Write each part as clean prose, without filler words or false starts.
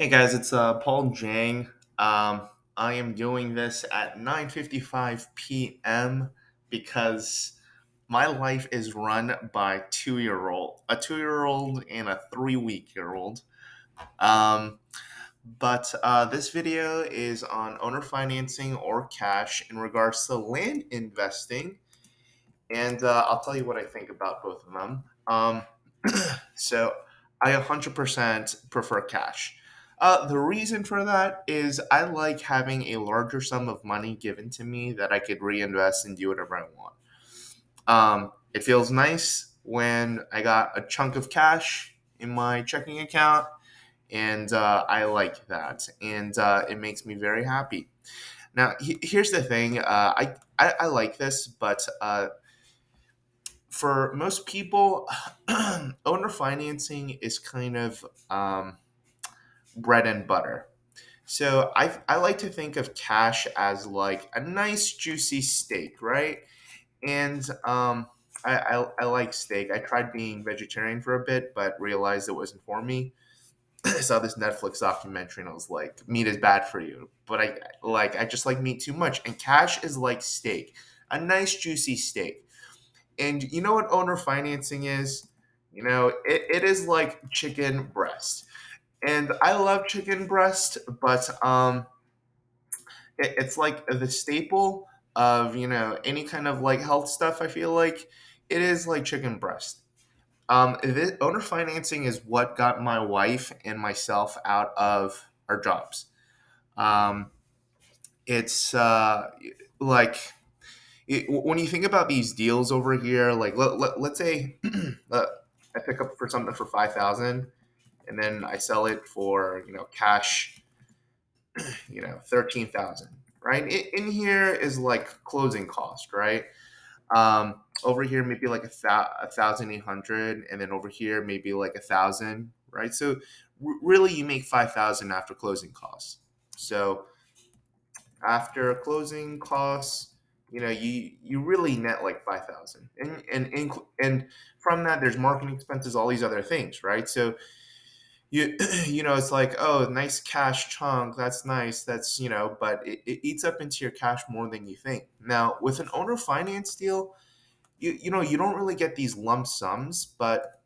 Hey guys, it's Paul Jang. I am doing this at 9:55 p.m. because my life is run by a 2-year-old and a 3-week-year-old. Um, but this video is on owner financing or cash in regards to land investing, and I'll tell you what I think about both of them. So I 100% prefer cash. The reason for that is I like having a larger sum of money given to me that I could reinvest and do whatever I want. It feels nice when I got a chunk of cash in my checking account, and I like that, and it makes me very happy. Now, here's the thing: I like this, but for most people, owner financing is kind of bread and butter. So I like to think of cash as like a nice juicy steak, right? And I like steak. I tried being vegetarian for a bit, but realized it wasn't for me. I saw this Netflix documentary and I was like, meat is bad for you. But I just like meat too much. And cash is like steak, a nice juicy steak. And you know what owner financing is? It is like chicken breast. And I love chicken breast, but it's like the staple of, any kind of like health stuff, I feel like. It is like chicken breast. Owner financing is what got my wife and myself out of our jobs. Um, it's like when you think about these deals over here, like let's say I pick up for something for 5,000, and then I sell it for cash, 13,000. Right in here is like closing cost, right? Over here maybe like 1,800, and then over here maybe like 1,000, right? So really, you make 5,000 after closing costs. So after closing costs, you really net like 5,000, and from that there's marketing expenses, all these other things, right? So it's like, oh, nice cash chunk, that's nice, that's but it eats up into your cash more than you think. Now with an owner finance deal, you don't really get these lump sums, but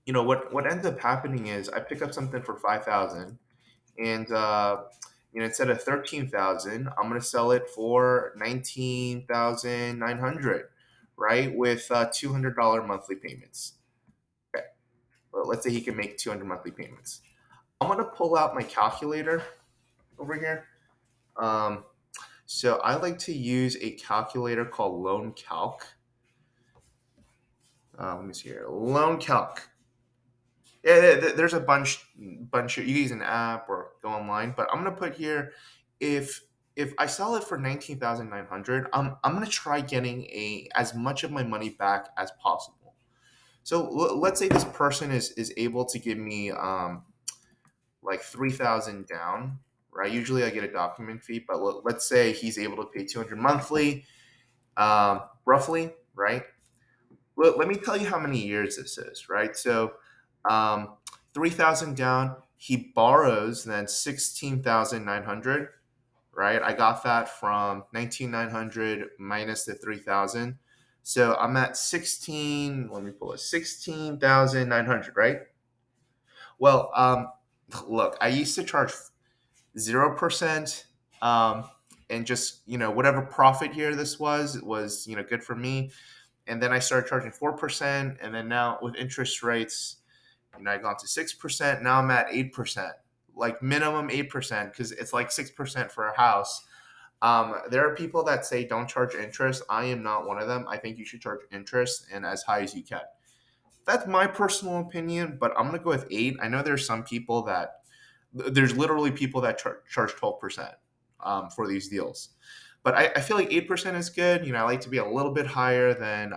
what ends up happening is I pick up something for 5,000, and instead of 13,000, I'm gonna sell it for 19,900, right? With $200 monthly payments. Okay, well, let's say he can make 200 monthly payments. I'm gonna pull out my calculator over here. Um, so I like to use a calculator called Loan Calc. Let me see here, Loan Calc. Yeah, there's a bunch of, you can use an app or go online, but I'm gonna put here, if I sell it for 19,900, I'm gonna try getting a as much of my money back as possible. So let's say this person is able to give me like 3,000 down, right? Usually I get a document fee, but let's say he's able to pay 200 monthly, roughly, right? Let me tell you how many years this is, right? So, um, 3,000 down, he borrows then 16,900, right? I got that from 19,900 minus the 3,000. So I'm at 16, let me pull it, 16,900, right? Well, look, I used to charge 0%, and just, whatever profit here this was, good for me. And then I started charging 4%, and then now with interest rates, I gone to 6%. Now I'm at 8%, like minimum 8%, because it's like 6% for a house. There are people that say don't charge interest. I am not one of them. I think you should charge interest and as high as you can. That's my personal opinion, but I'm gonna go with 8. I know there's some people that there's literally people that charge 12%, for these deals. But I feel like 8% is good. I like to be a little bit higher than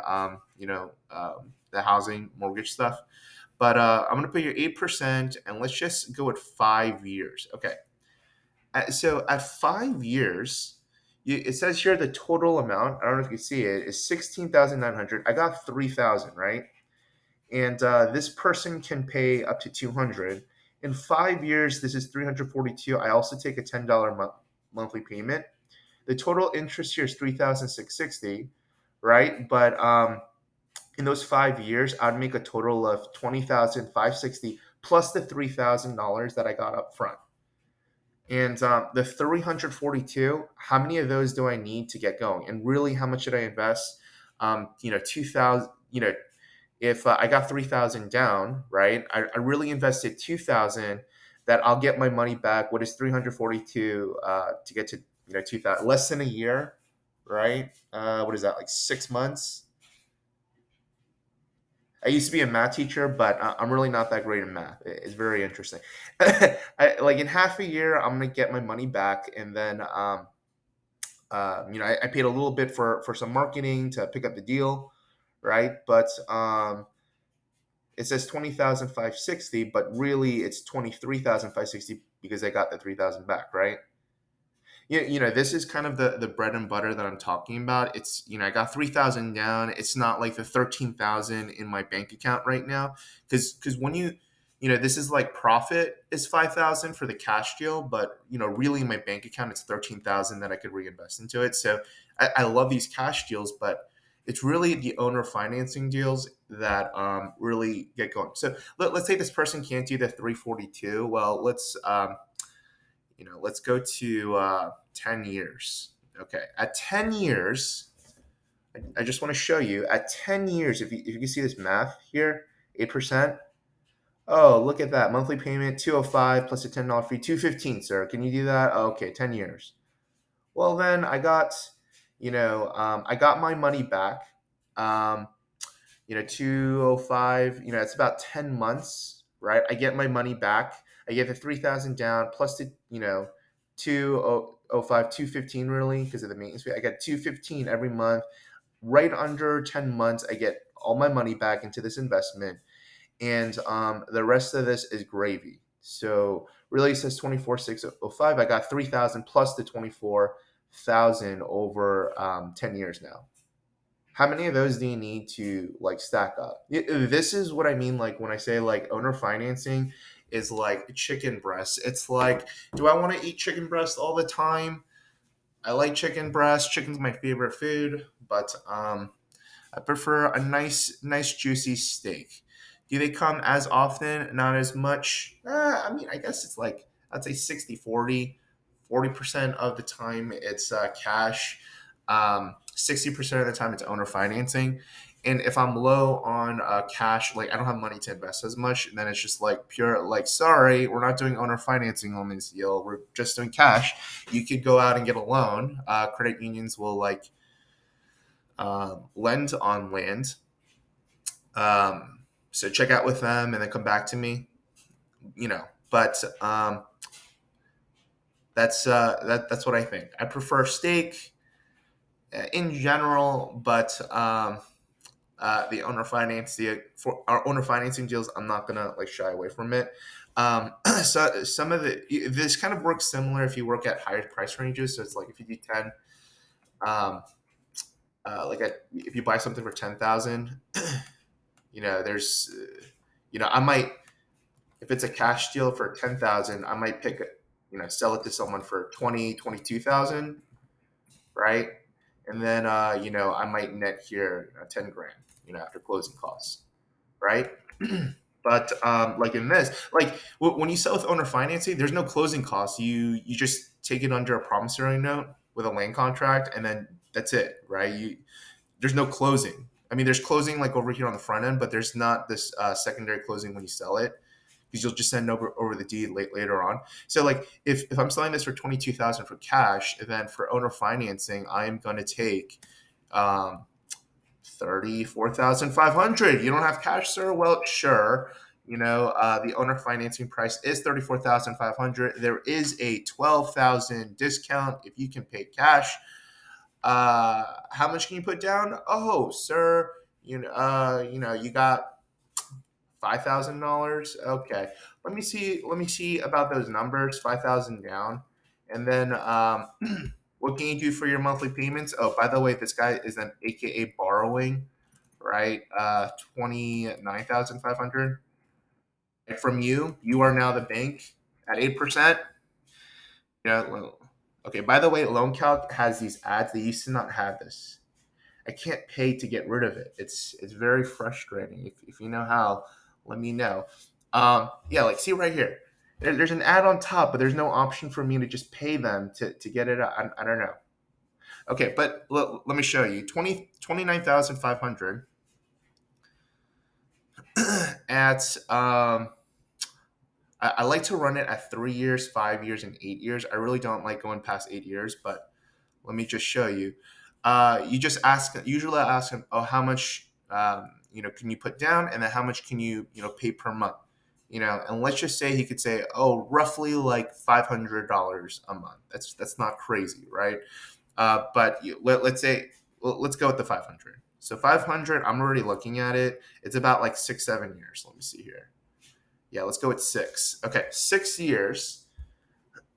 the housing mortgage stuff. But I'm gonna put your 8%, and let's just go with 5 years. Okay. So at 5 years, it says here the total amount. I don't know if you see it is 16,900. I got 3,000, right? And this person can pay up to 200. In 5 years, this is 342. I also take a $10 monthly payment. The total interest here is 3,660, right? But in those 5 years, I'd make a total of 20,560 plus the $3,000 that I got up front. And the 342, how many of those do I need to get going? And really, how much should I invest? 2,000, if I got 3,000 down, right? I really invested 2,000 that I'll get my money back. What is 342 to get to, 2,000? Less than a year, right? What is that, like 6 months? I used to be a math teacher, but I'm really not that great in math. It's very interesting. Like in half a year, I'm gonna get my money back, and then I paid a little bit for some marketing to pick up the deal, right? But it says 20,560, but really it's 23,560 because I got the 3,000 back, right? This is kind of the bread and butter that I'm talking about. It's, I got 3,000 down. It's not like the 13,000 in my bank account right now, because when this is like profit is 5,000 for the cash deal, but really in my bank account it's 13,000 that I could reinvest into it. So I love these cash deals, but it's really the owner financing deals that really get going. So let's say this person can't do the 342. Well, let's go to 10 years. Okay, at 10 years, I just want to show you at 10 years, if you can see this math here, 8%. Oh, look at that. Monthly payment, 205 plus a $10 fee, 215, sir. Can you do that? Oh, okay, 10 years. Well, then I got my money back. 205, it's about 10 months, right? I get my money back. I get the 3,000 down plus the, 205, 215 really because of the maintenance fee. I get 215 every month. Right under 10 months, I get all my money back into this investment. And the rest of this is gravy. So really it says 24,605. I got 3,000 plus the 24,000 over 10 years now. How many of those do you need to like stack up? This is what I mean, like when I say like owner financing is like chicken breast. It's like, do I want to eat chicken breast all the time? I like chicken breast. Chicken's my favorite food, but I prefer a nice juicy steak. Do they come as often? Not as much. I mean, I guess it's like I'd say 60-40. 40% of the time it's cash. 60% of the time it's owner financing. And if I'm low on cash, like I don't have money to invest as much, then it's just like pure, like, sorry, we're not doing owner financing on this deal. We're just doing cash. You could go out and get a loan. Credit unions will like lend on land. So check out with them and then come back to me. But that's what I think. I prefer steak in general, but the owner finance for our owner financing deals, I'm not gonna like shy away from it. So some of this kind of works similar if you work at higher price ranges. So it's like if you do 10, um, if you buy something for 10,000, there's I might, if it's a cash deal for 10,000, I might pick it, sell it to someone for 22,000, right? And then I might net here 10 grand, after closing costs, right? But like in this, like when you sell with owner financing, there's no closing costs. You just take it under a promissory note with a land contract, and then that's it, right? There's no closing. I mean, there's closing like over here on the front end, but there's not this secondary closing when you sell it because you'll just send over the deed later on. So like if I'm selling this for 22,000 for cash, then for owner financing, I am going to take 34,500. You don't have cash, sir? Well, sure. The owner financing price is 34,500. There is a 12,000 discount if you can pay cash. How much can you put down? Oh, sir, you got $5,000. Okay, let me see about those numbers. 5,000 down, and then what can you do for your monthly payments? Oh, by the way, this guy is an AKA borrowing, right? 29,500. And from you are now the bank at 8%. Yeah. Well, okay. By the way, Loan Calc has these ads. They used to not have this. I can't pay to get rid of it. It's very frustrating. If you know how, let me know. Yeah, like see right here. There's an ad on top, but there's no option for me to just pay them to get it out. I don't know. Okay, but let me show you. 29,500 at I like to run it at 3 years, 5 years, and 8 years. I really don't like going past 8 years, but let me just show you. You just ask. Usually, I ask them, "Oh, how much can you put down, and then how much can you pay per month?" And let's just say he could say, "Oh, roughly like $500 a month." That's not crazy, right? But let's say let's go with the 500. So 500, I'm already looking at it. It's about like 6, 7 years. Let me see here. Yeah, let's go with 6. Okay, 6 years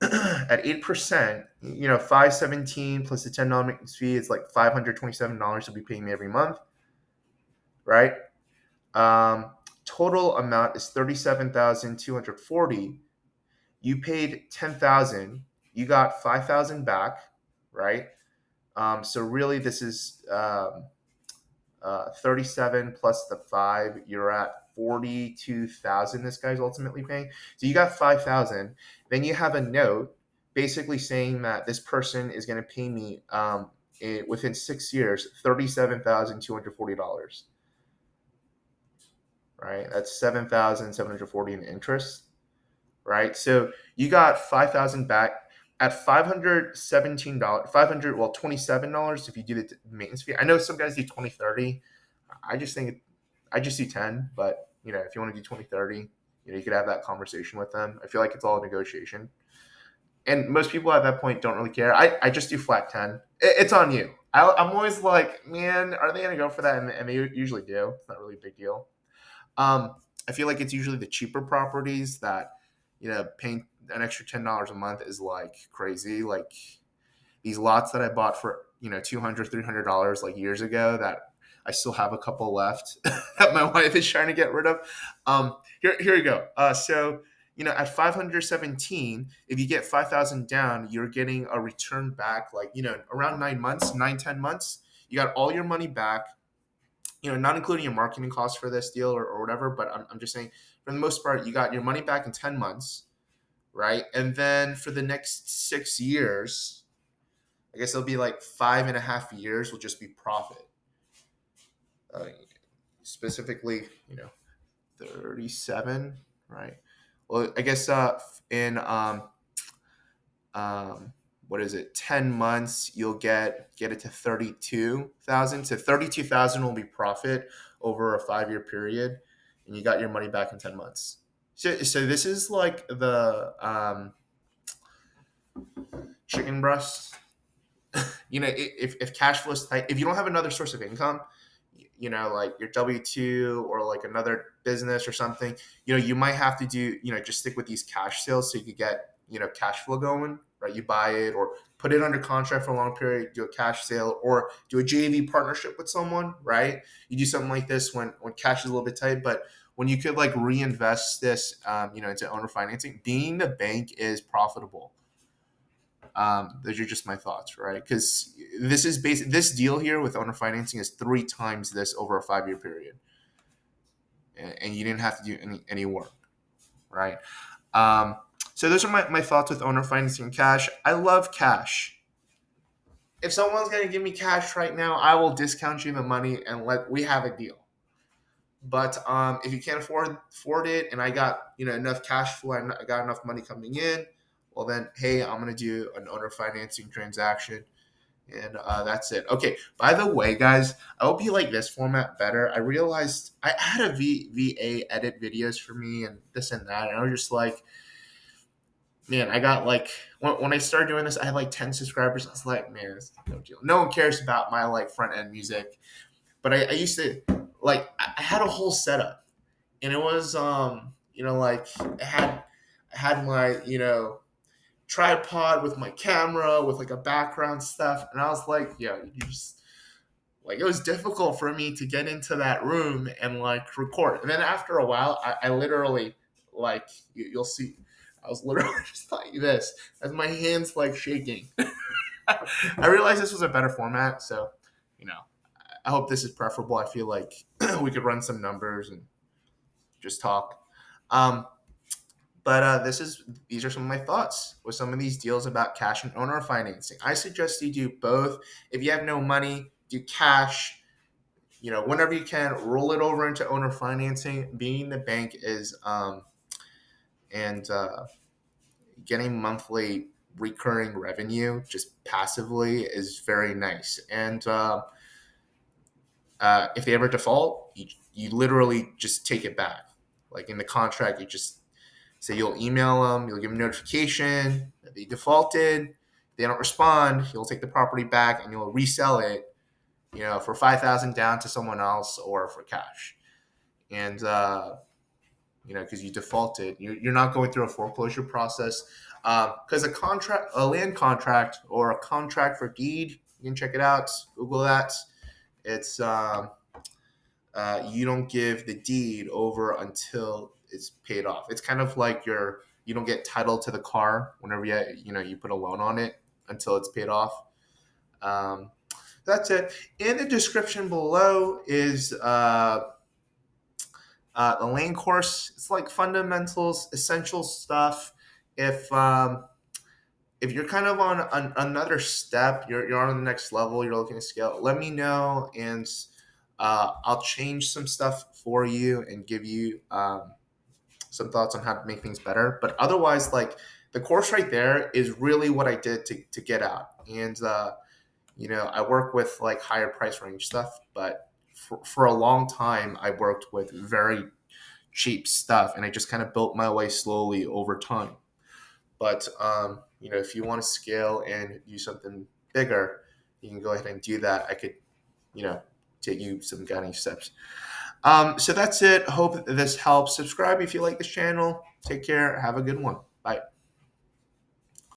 at 8%. 517 plus the $10 maintenance fee is like $527 to be paying me every month, right? Total amount is 37,240. You paid 10,000. You got 5,000 back, right? So really, this is 37 plus the 5. You're at 42,000. This guy's ultimately paying. So you got 5,000. Then you have a note basically saying that this person is going to pay me within 6 years $37,240. Right? That's 7,740 in interest. Right? So you got 5,000 back at $517, 27 if you do the maintenance fee. I know some guys do 20, 30. I just think I just do 10, but if you want to do 20, 30, you could have that conversation with them. I feel like it's all a negotiation. And most people at that point don't really care. I just do flat 10. It's on you. I'm always like, man, are they going to go for that? And they usually do. It's not really a big deal. I feel like it's usually the cheaper properties that, paying an extra $10 a month is like crazy. Like these lots that I bought for, $200, $300 like years ago that I still have a couple left that my wife is trying to get rid of. Here you go. So, at 517, if you get 5,000 down, you're getting a return back like, around 9 months, 9, 10 months. You got all your money back, not including your marketing costs for this deal or whatever, but I'm just saying for the most part, you got your money back in 10 months, right? And then for the next 6 years, I guess it'll be like 5.5 years will just be profit. Uh, Specifically, 37, right? Well, I guess in what is it, 10 months, you'll get it to 32,000. So 32,000 will be profit over a 5-year period, and you got your money back in 10 months. So this is like the chicken breast. If cash flow is tight, if you don't have another source of income, like your W-2 or like another business or something, you might have to do, just stick with these cash sales so you could get, cash flow going, right? You buy it or put it under contract for a long period, do a cash sale or do a JV partnership with someone, right? You do something like this when cash is a little bit tight, but when you could like reinvest this, into owner financing, being the bank is profitable. Those are just my thoughts, right? Because this deal here with owner financing is 3 times this over a 5-year period, and you didn't have to do any work, right? So those are my thoughts with owner financing and cash. I love cash. If someone's gonna give me cash right now, I will discount you the money and we have a deal. But if you can't afford it, and I got enough cash flow, and I got enough money coming in, well then, hey, I'm gonna do an owner financing transaction, and that's it. Okay. By the way, guys, I hope you like this format better. I realized I had a VA edit videos for me and this and that, and I was just like, man, I got like when I started doing this, I had like 10 subscribers. I was like, man, it's no deal. No one cares about my like front end music, but I used to like I had a whole setup, and it was like I had my tripod with my camera with like a background stuff, and I was like, yeah, you just like it was difficult for me to get into that room and like record. And then after a while, I literally like you'll see. I was literally just like this as my hands like shaking. I realized this was a better format, so you know, I hope this is preferable. I feel like we could run some numbers and just talk. Um, but these are some of my thoughts with some of these deals about cash and owner financing. I suggest you do both. If you have no money, do cash. Whenever you can, roll it over into owner financing. Being the bank is and getting monthly recurring revenue just passively is very nice. And if they ever default, you literally just take it back. Like in the contract, you just say you'll email them, you'll give them notification that they defaulted. They don't respond, you'll take the property back and you'll resell it, for 5,000 down to someone else or for cash. And because you defaulted, you're not going through a foreclosure process. Because a land contract or a contract for deed, you can check it out. Google that. It's you don't give the deed over until it's paid off. It's kind of like you don't get title to the car whenever you put a loan on it until it's paid off. Um, that's it. In the description below is the lane course. It's like fundamentals, essential stuff. If you're kind of on another step, you're on the next level, you're looking to scale, let me know, and I'll change some stuff for you and give you some thoughts on how to make things better. But otherwise, like the course right there is really what I did to get out. And I work with like higher price range stuff, but for a long time, I worked with very cheap stuff, and I just kind of built my way slowly over time. But if you want to scale and do something bigger, you can go ahead and do that. I could, you know, take you some guiding steps. So that's it. Hope this helps. Subscribe if you like this channel. Take care. Have a good one. Bye.